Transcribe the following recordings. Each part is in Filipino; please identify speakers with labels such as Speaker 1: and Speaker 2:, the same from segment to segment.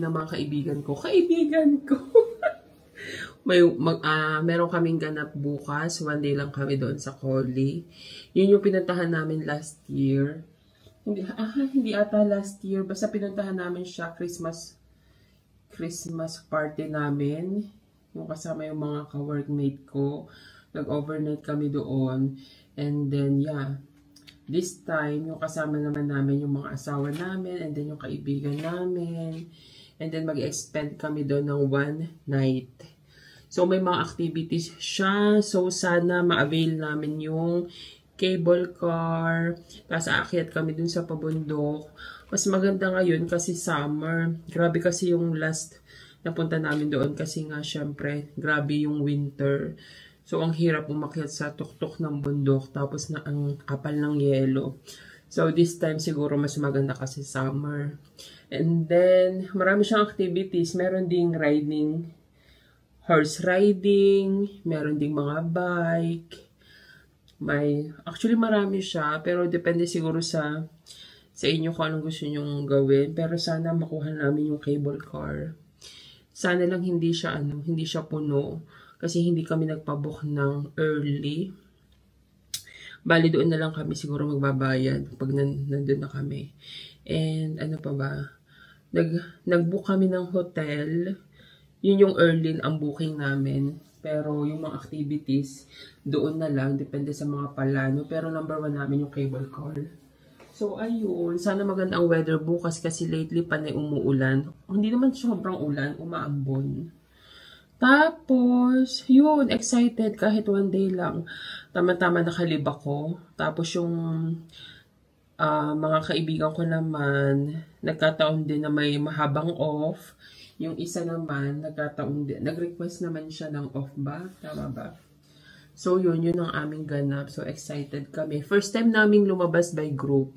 Speaker 1: ng mga kaibigan ko. Meron kaming ganap bukas. One day lang kami doon sa Collie. Yun yung pinuntahan namin last year. Hindi ata last year. Basta pinuntahan namin siya Christmas party namin. Yung kasama yung mga ka-workmate ko. Nag-overnight kami doon. And then, yeah. This time, yung kasama naman namin yung mga asawa namin. And then, yung kaibigan namin. And then, mag-expend kami doon ng one night. So, may mga activities siya. So, sana ma-avail namin yung cable car. Tapos, aakyat kami dun sa pabundok. Mas maganda ngayon kasi summer. Grabe kasi yung last napunta namin doon. Kasi nga, syempre, grabe yung winter. So, ang hirap umakyat sa tuktok ng bundok. Tapos, na ang kapal ng yelo. So, this time, siguro mas maganda kasi summer. And then, marami siyang activities. Meron ding riding, horse riding, meron ding mga bike. Actually marami siya, pero depende siguro sa inyo kung anong gusto nyong gawin. Pero sana makuha namin yung cable car. Sana lang hindi siya puno. Kasi hindi kami nagpabook ng early. Bali doon na lang kami siguro magbabayad pag nandun na kami. And ano pa ba? Nag-book kami ng hotel. Yun yung early ang booking namin. Pero yung mga activities, doon na lang. Depende sa mga plano. Pero number 1 namin yung cable car. So, ayun. Sana maganda ang weather bukas kasi lately panay umuulan. Hindi naman sobrang ulan. Umaambon. Tapos, yun. Excited kahit one day lang. Tama-tama nakalib ako. Tapos yung mga kaibigan ko naman, nagkataon din na may mahabang off. Yung isa naman, nag-request naman siya ng off ba? Tama ba? So, yun ang aming ganap. So, excited kami. First time naming lumabas by group.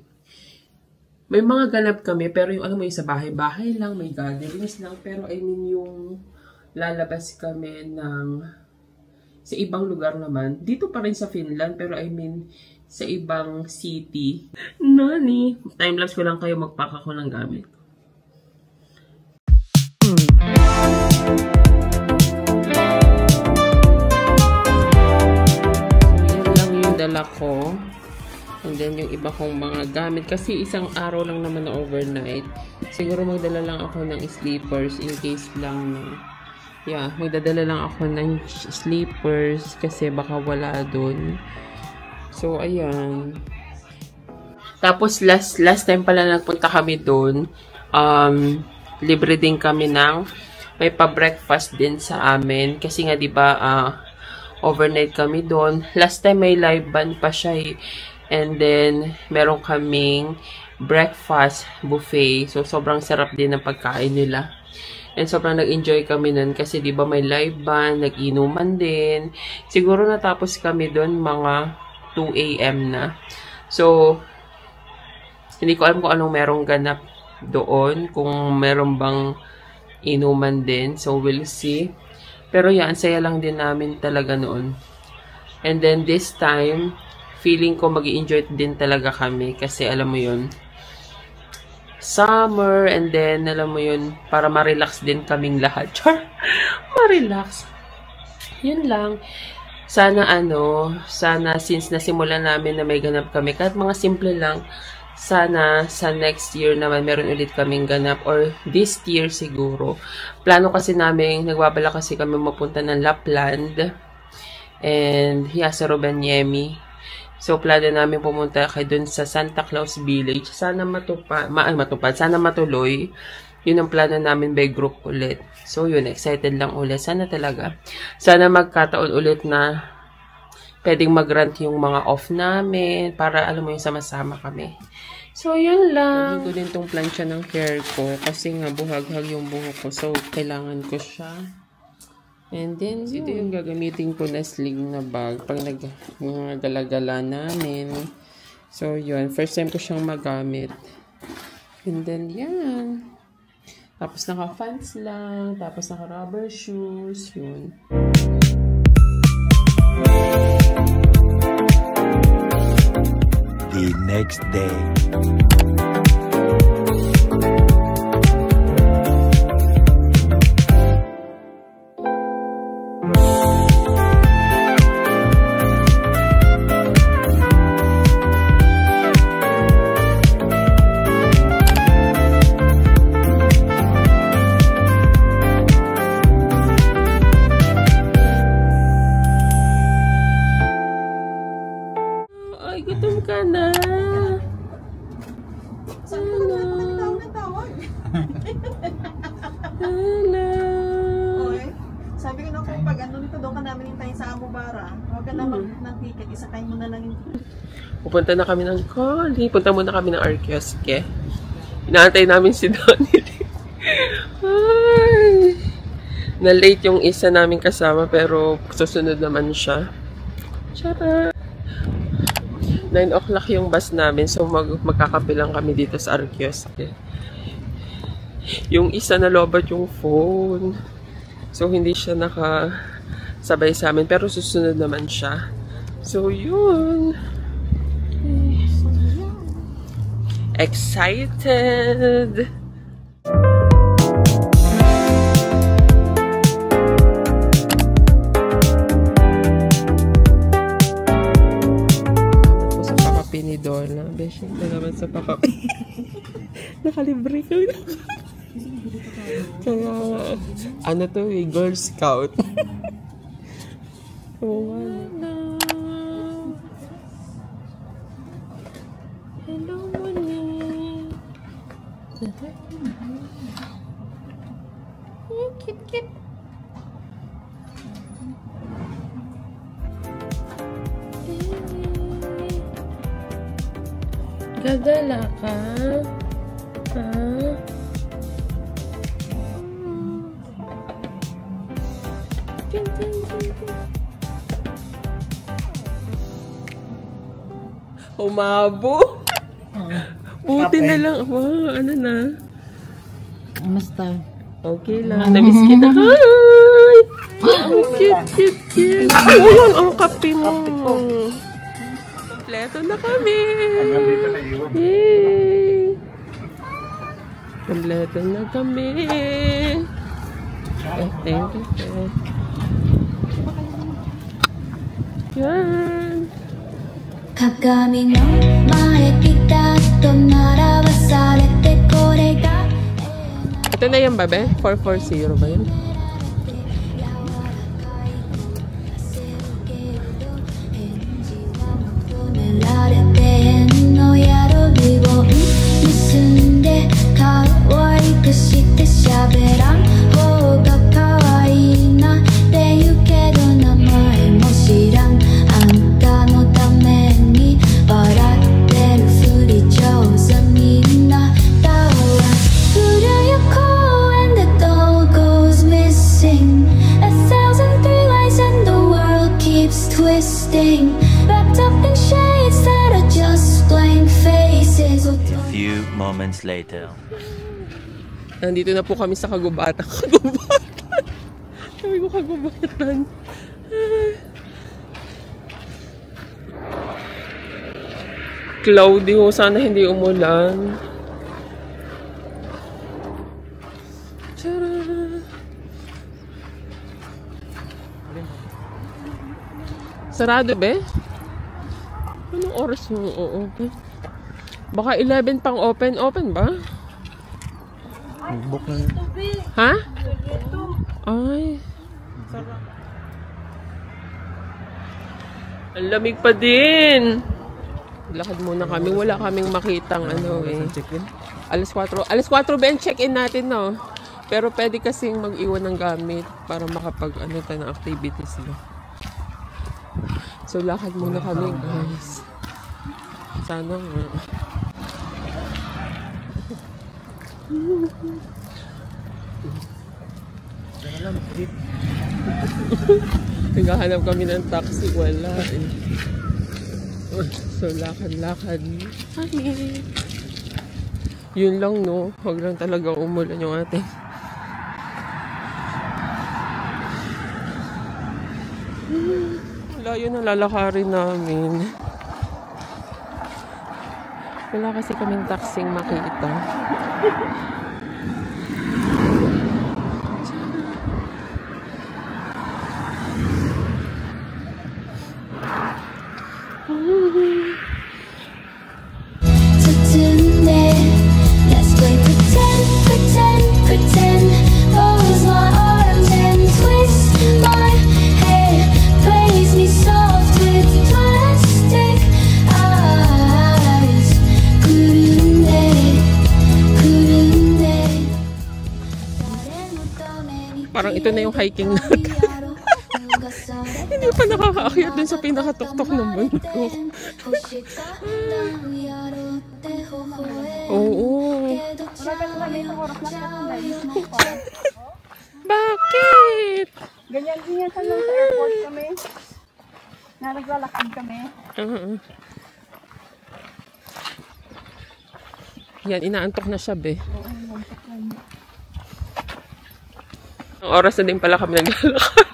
Speaker 1: May mga ganap kami, pero yung alam mo yung sa bahay-bahay lang, may gatherings lang. Pero I mean yung lalabas kami sa ibang lugar naman. Dito pa rin sa Finland, pero I mean sa ibang city. Nani? Timelapse ko lang kayo, magpaka ko ng gamit. Dala ko. And then, yung iba kong mga gamit. Kasi isang araw lang naman na overnight. Siguro magdala lang ako ng sleepers in case lang. Yeah, magdadala lang ako ng sleepers kasi baka wala dun. So, ayan. Tapos, last time pala nagpunta kami dun. Libre din kami may pa-breakfast din sa amin. Kasi nga, diba, overnight kami doon. Last time may live band pa siya eh. And then, meron kaming breakfast buffet. So, sobrang sarap din ng pagkain nila. And sobrang nag-enjoy kami nun kasi diba may live band, nag-inuman din. Siguro natapos kami doon mga 2 AM na. So, hindi ko alam kung anong merong ganap doon. Kung meron bang inuman din. So, we'll see. Pero yan, saya lang din namin talaga noon. And then this time, feeling ko mag-i-enjoy din talaga kami. Kasi alam mo yun, summer, and then alam mo yun, para ma-relax din kaming lahat. Char! Ma-relax. Yun lang. Sana since nasimulan namin na may ganap kami, kahit mga simple lang, sana sa next year naman meron ulit kaming ganap or this year siguro. Plano kasi namin, nagbabala kasi kami mapunta ng Lapland and sa Rovaniemi. So plano namin pumunta dun sa Santa Claus Village. Sana sana matuloy. Yun ang plano namin by group ulit. So yun, excited lang ulit. Sana talaga. Sana magkataon ulit na pwedeng mag-rant yung mga off namin para alam mo yung sama-sama kami. So, yun lang. Lagyan ko din tong plancha ng hair ko kasi nga buhag-hag yung buhok ko. So, kailangan ko siya. And then, ito yung gagamitin ko na sling na bag pag nag-gala-gala namin. So, yun. First time ko siyang magamit. And then, yan. Tapos, naka-fans lang. Tapos, naka-rubber shoes. Yun.
Speaker 2: The next day.
Speaker 1: Hello.
Speaker 2: Oy, sabi ko na kung pag ano nito, doon ka namin hintayin sa Amubara. Huwag ka na ng ticket, isakay mo na lang yung ticket.
Speaker 1: Pupunta na kami ng Collie. Punta muna kami ng Arquioske. Inaantay namin si Donnie. Ay. Na-late yung isa namin kasama pero susunod naman siya. Tara! 9 o'clock yung bus namin so magkakape lang kami dito sa Arquioske. Yung isa na lobat yung phone. So hindi siya nakasabay sa amin pero susunod naman siya. So yun. Excited! Sa pakapi ni Donna. Beshi na naman sa pakapi. Nakalibre ko. Kaya, ano to eh, Girl Scout. Oh, hello. Hello, Moni. Kit, kit. Gagala ka? Ha? Umabo. Buti na lang. Wow, ano na?
Speaker 3: Kamusta?
Speaker 1: Okay lang. Namiss kita. Hi! Ang cute. Ayun, ang kape mo. Kompleto na kami. Yay! Kompleto na kami. Thank you. Yan.
Speaker 4: 鏡の前ピタッと並ばされてこれが
Speaker 1: Ito na yung babe? 440 ba yun?
Speaker 4: Twisting, wrapped up in shades that are just blank faces.
Speaker 5: A few moments later.
Speaker 1: Nandito na po kami sa kagubatan. Kagubatan! Sabi ko kagubatan. Cloudy ho. Sana hindi umulan. Tara! Sarado ba? Anong oras mo open? Baka 11 pang open. Open ba?
Speaker 5: Book na.
Speaker 1: Ha? Ay. Ang lamig pa din. Lakad muna kami. Wala kaming makitang ano eh. Alas 4 ba yung check-in natin, no? Pero pwede kasing mag-iwan ng gamit para makapag ano tayo ng activities, no? So, lakad muna kami, guys. Sana nga. Naghahanap kami ng taxi. Wala eh. So, lakad-lakad. Hi! Yun lang, no? Huwag lang talaga umulan yung ating. Wala yun ang lalakarin namin. Wala kasi kaming taxing makita.
Speaker 4: Let's play pretend, pretend, pretend. Close my arms and twist my head. Praise me soft with plastic eyes. Couldn't
Speaker 1: Parang ito na yung hiking natin. Hindi pa nakakaakyat dun sa pinakatuktok ng bundok. Oo. Bakit?
Speaker 2: Ganyan din yan sa airport kami. Na naglalakad kami.
Speaker 1: Yan, inaantok na siya, be. Ang oras na din pala kami naglalakad.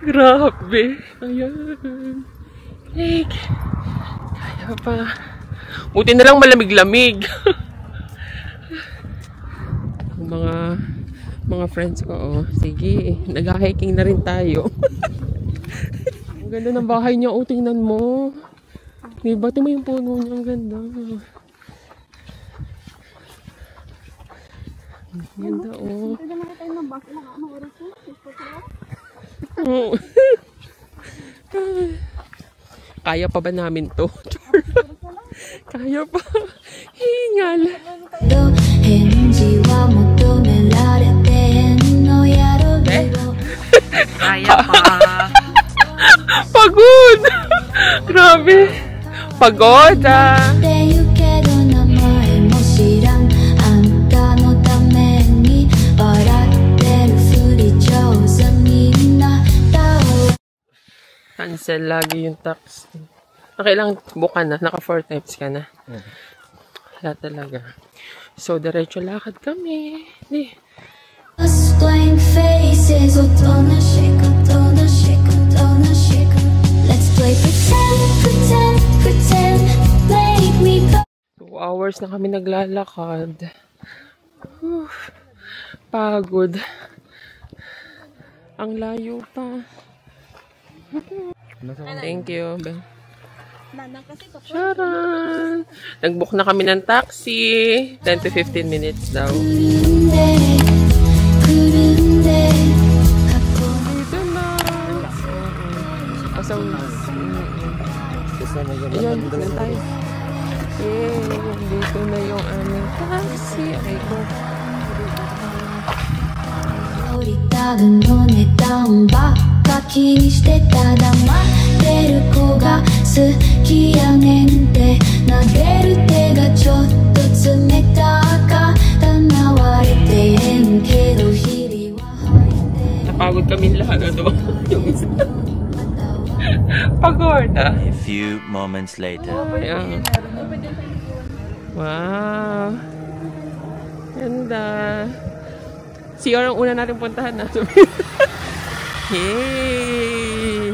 Speaker 1: Grabe. Ayan. Like, kaya pa. Buti na lang malamig-lamig. mga friends ko, oh. Sige, nag-hiking na rin tayo. Ang ganda ng bahay niya, oh. Tingnan mo. Diba, tingnan mo yung puno niya. Ang ganda. Ganda, oh.
Speaker 2: Pwede na tayo ng bus. Anong oras mo?
Speaker 1: Kaya pa ba namin to? Kaya pa. Hingal.
Speaker 3: Kaya pa.
Speaker 1: Pagod. Grabe. Pagod, ah. Cancel lagi yung taxi. Nakailang buka na? Naka 4 times ka na? Wala talaga. So, diretso lakad kami.
Speaker 4: Let's play pretend, make me
Speaker 1: 2 hours na kami naglalakad. Pagod. Ang layo pa. Thank you. Charan! Nag-book na kami ng taxi. 10 to 15 minutes daw. Dito na. Pasaw na. Ayun, dito na tayo. Dito na yung aming taxi. Okay, go.
Speaker 4: 降りた分の値段ばっか気にしてた黙ってる子が好きやねんって撫でる手がちょっと冷たかったな割れてへんけど日々は吐いて
Speaker 1: Napagod kami lahat. Ano? Yung isa. Pagod.
Speaker 5: A few moments later.
Speaker 1: Ayan. Wow. Ganda. CR ang una natin puntahan na. Yay!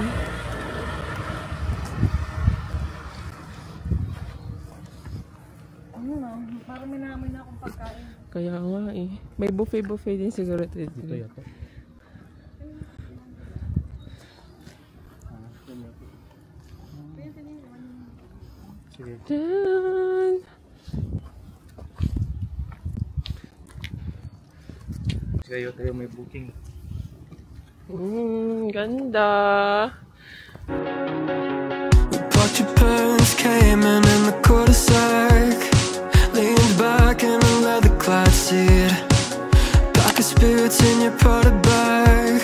Speaker 2: Parang may namin na akong pagkain.
Speaker 1: Kaya nga eh. May buffet din siguro. Dito yata. Dun!
Speaker 5: Kayo tayo may booking.
Speaker 1: Ganda.
Speaker 6: But your parents came in the cul-de-sac, leaned back in a leather-clad seat, pack of spirits in your party bag.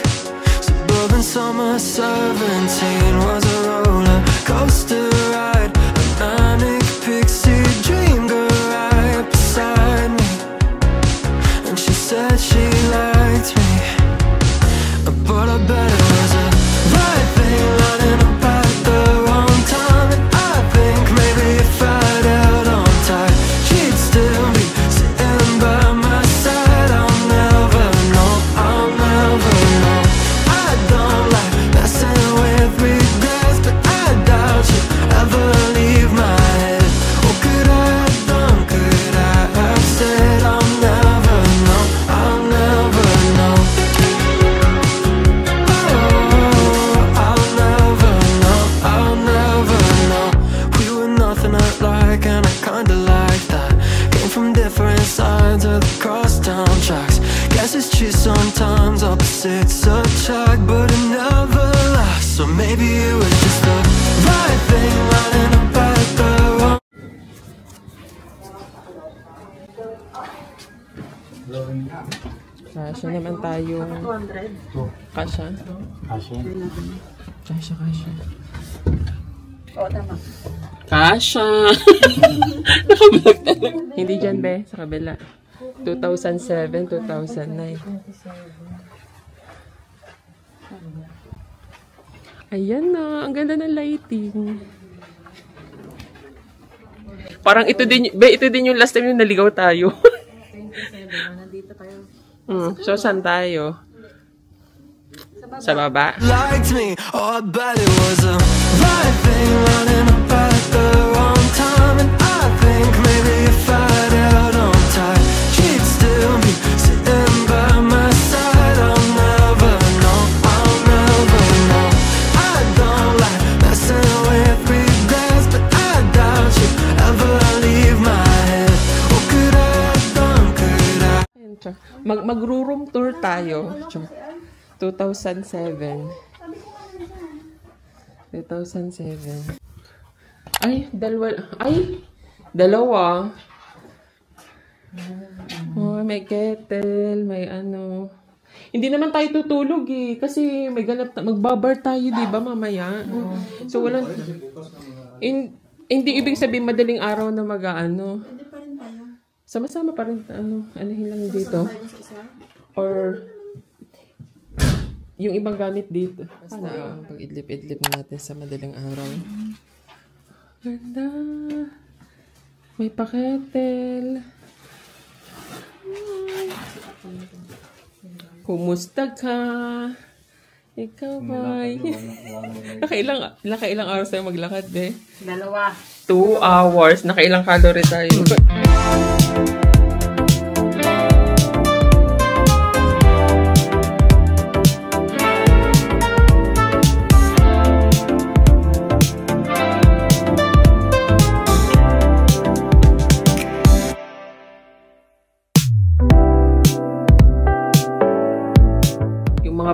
Speaker 6: Suburban summer 17 was a roller coaster ride, a manic pixie dream girl right beside me, and she said she liked me, but I bet it was a right thing lining up at the wrong time. And I think maybe if I'd held on tight, she'd still be sitting by my side. I'll never know, I'll never know. I don't like messing with regrets, but I doubt you'll ever leave my head. What could I have done, could I have said? I'll never know, I'll never know. And I kinda like that. Came from different sides of the crosstown tracks. Guess it's true sometimes opposites attract, but it never lasts. So maybe it was just the right thing lining up at the wrong.
Speaker 1: Kasha naman tayo.
Speaker 2: 200.
Speaker 1: Kasha. Kasha.
Speaker 2: Oo, tama.
Speaker 1: Kasha! Nakablog talaga. Hindi dyan, be. Sa kabila. 2007, 2009. Ayan na. Ang ganda ng lighting. Parang ito din yung last time yung naligaw tayo.
Speaker 2: Nandito tayo.
Speaker 1: So, saan tayo? Sa baba.
Speaker 6: Liked me, oh I bet it was a right thing, running up at the wrong time. And I think maybe if I'd held on tight, she'd still be sitting by my side. I'll never know, I don't like messing with regrets, but I doubt she'd ever leave my head. What could I have done, could I?
Speaker 1: Mag-room tour tayo. 2007. Ay, dalawa. Oh, may kettle, may ano. Hindi naman tayo tutulog eh. Kasi may ganap magbabar tayo, di ba, mamaya? So, walang... hindi ibig sabihin madaling araw na mag-ano.
Speaker 2: Hindi pa rin tayo.
Speaker 1: Sama-sama pa rin, anuhin lang dito. Or... yung ibang gamit dito. Basta pag-idlip-idlip natin sa madaling araw. Ganda. May paketel. Kumusta ka? Ikaw ba? Nakailang hours tayo maglakad eh?
Speaker 2: 2.
Speaker 1: 2 hours. Nakailang calorie tayo?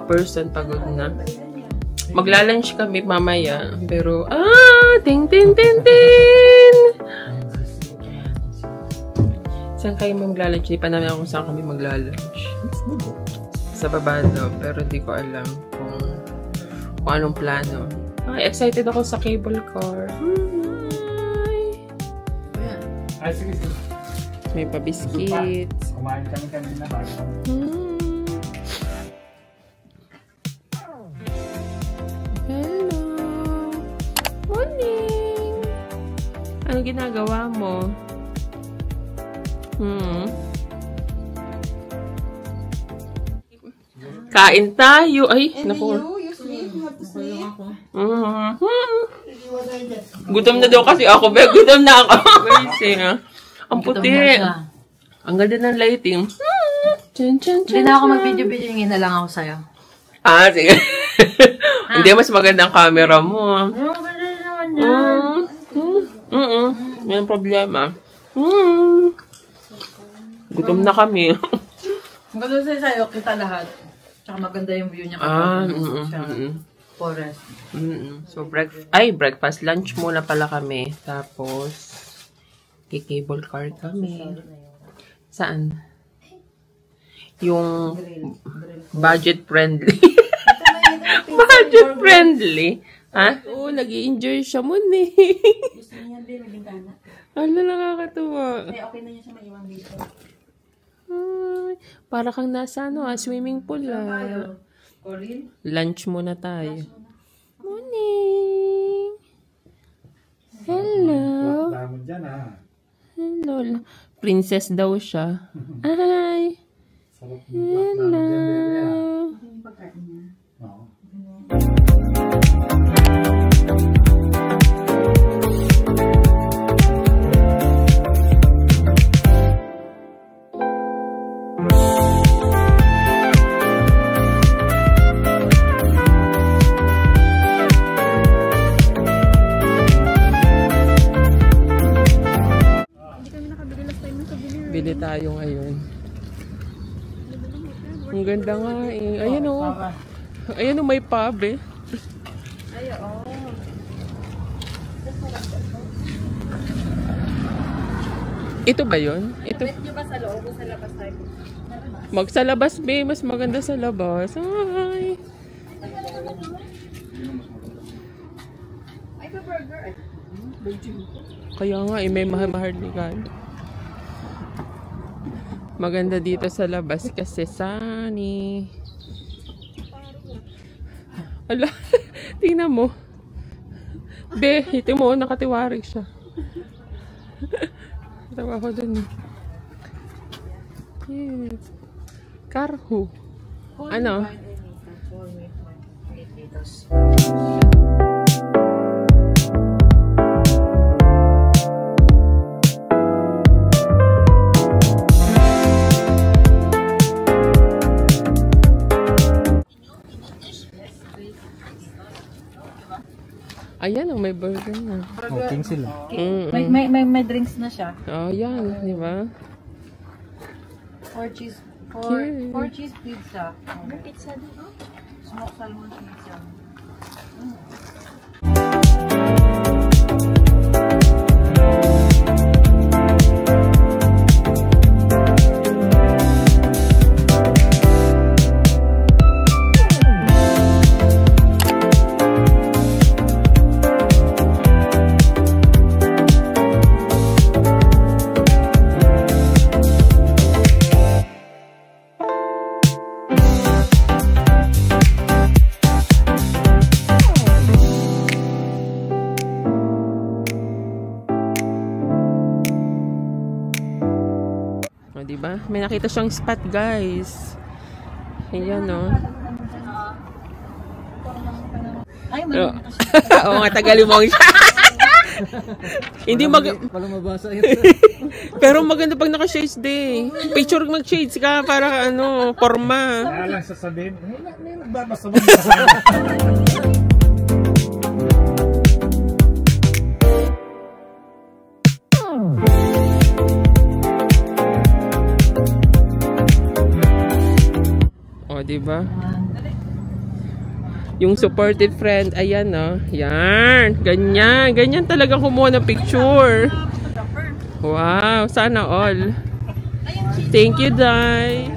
Speaker 1: Person pagod na. Magla-lunch kami mamaya. Pero, ting. Saan kayo magla-lunch? Hindi pa namin ako saan kami magla-lunch. Sa baba daw. Pero hindi ko alam kung anong plano. Ay, excited ako sa cable car.
Speaker 5: Ay, sige.
Speaker 1: May pa-biscuits.
Speaker 5: Kumain kami kanina bago. Ano ginagawa mo? Kain tayo. Ay, naku. Gutom na daw kasi ako. Gutom na ako. Ang puti. Ang ganda ng lighting.
Speaker 3: Hindi na ako mag-video-video. Hingin na lang ako sa'yo.
Speaker 1: Sige. Hindi, mas maganda ang camera mo. May problema. Gutom na kami.
Speaker 3: Maganda sa'yo, kita lahat. Tsaka maganda yung view niya. Forest.
Speaker 1: So, breakfast. Lunch muna pala kami. Tapos, cable car kami. Saan? Yung budget friendly. Budget friendly. Ha? Oo, nag-i-enjoy siya muna eh.
Speaker 2: Gusto niya din, may bintana.
Speaker 1: Ala, nakakatuwa.
Speaker 2: Okay na niya siya maiwan dito.
Speaker 1: Ay, para kang nasa swimming pool Lunch muna tayo. Morning! Hello! Hello. Princess daw siya. Ay! Hello! Bili tayo ngayon. Ang ganda nga eh. Ayan o. Ayan o, may pub eh. Ito ba yun? Ito.
Speaker 2: Bet nyo ba sa loob o sa labas tayo?
Speaker 5: Sa labas, be. Mas maganda sa labas. Ay. Kaya nga, may maharlikan. Maganda dito sa labas kasi sunny. Ala, tingnan mo. Be, ito mo, nakatiwarik siya. Tawa ko dun. Yes. Karho. Ano? Ayan, may burger na.
Speaker 7: Okay sila.
Speaker 3: May drinks na siya.
Speaker 5: Oh, yan, di ba?
Speaker 3: 4 cheese pizza. May pizza din, oh? Smoked salmon pizza.
Speaker 5: Diba? May nakita siyang spot, guys. Ayan, no? Oo nga, tagalimong siya. Hindi
Speaker 7: Walang mabasa yun.
Speaker 5: Pero maganda pag naka-shades day. Picture mag-shades ka para ano, forma.
Speaker 7: Kaya lang sasabihin, may nagbabasa mo.
Speaker 5: Diba? Yung supportive friend, ayan, no? Yan. Ganyan. Ganyan talagang kumuha ng picture. Wow. Sana all. Thank you, Dai.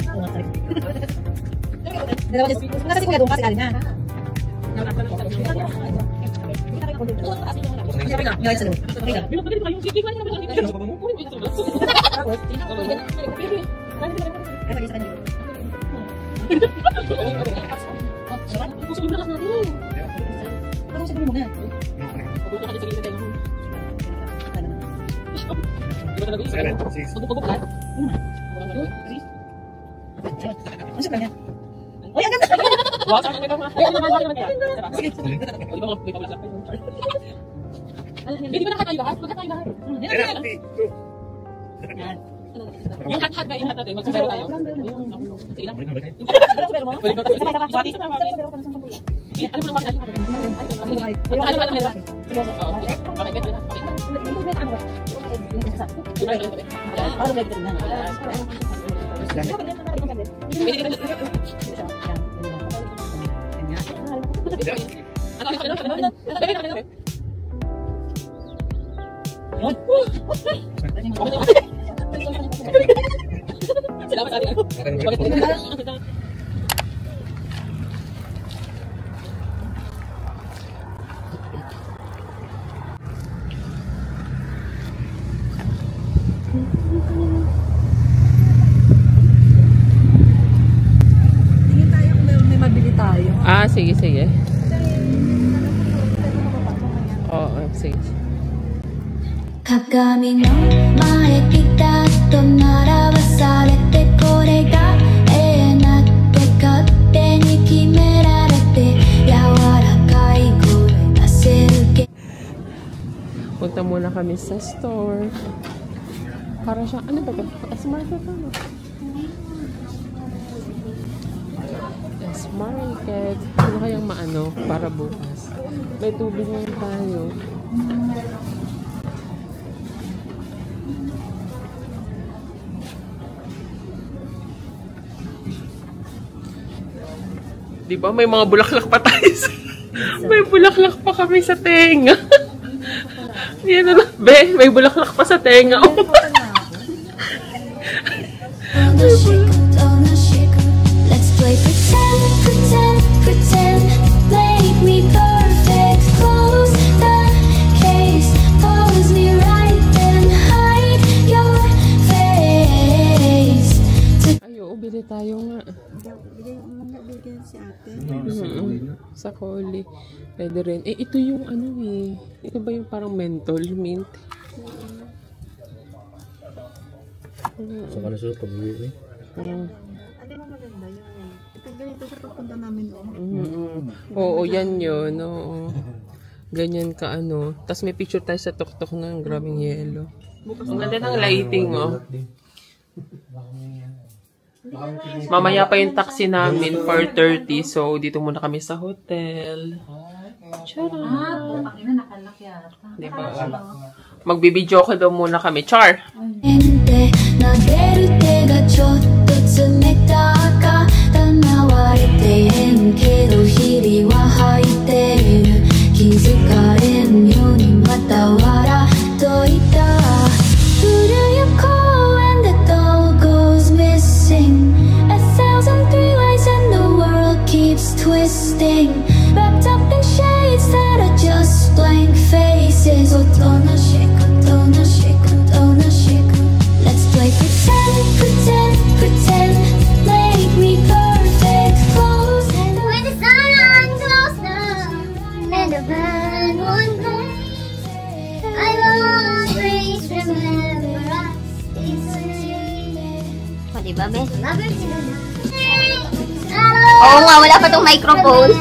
Speaker 3: Hindi ba nakatayo lahat? Magkatayo lahat. Yung hat-hat ba? Yung hat natin. Magsasero tayo. Sa ilang? Magsasero mo? Ano mo naman? Ano ba naman? Salamat sa atin.
Speaker 2: Tingin tayo kung may mabili tayo.
Speaker 5: Ah, sige, sige. Oo, sige.
Speaker 4: 鏡の前ピタッと並ばされてこれが永遠なって勝手に決められて柔らかい声出せるけ
Speaker 5: Punta muna kami sa store. Para siya, ano ba ito? S-Market ano? S-Market. Ano kayang maano para bukas? May tubig lang tayo. Diba? May mga bulaklak pa tayo. May bulaklak pa kami sa tenga. Yan na, be, may bulaklak pa sa tenga. Oh.
Speaker 2: Nabigyan si ate.
Speaker 5: Sa Coli. Pwede rin. Eh, ito yung ano eh. Ito ba yung parang menthol mint?
Speaker 7: Saka na siya pag-uwi eh.
Speaker 2: Ate mo maganda yun. Ito ganito siya pagpunta namin doon.
Speaker 5: Oo, yan yun. Oo. Ganyan ka ano. Tapos may picture tayo sa tuktok ng grabing yelo. Ang ganda ng lighting, oh. Mamaya pa yung taxi namin, 4:30. So, dito muna kami sa hotel. Charot! Diba? Magbibideo ko daw muna kami. Char!
Speaker 4: 投げる手がちょっと冷たかったなわれてへんけど日々は吐いている気づかれんようにまた笑っといた古い公園で doll goes missing 1,003 ways and the world keeps twisting wrapped up in shades that are just blank faces おとなしくおとなしくおとなしくLet's play pretend, pretend, pretend Make me perfect close
Speaker 8: When the sun goes down and the band won't play I will always remember us O diba, best? Oo nga, wala pa tong microphone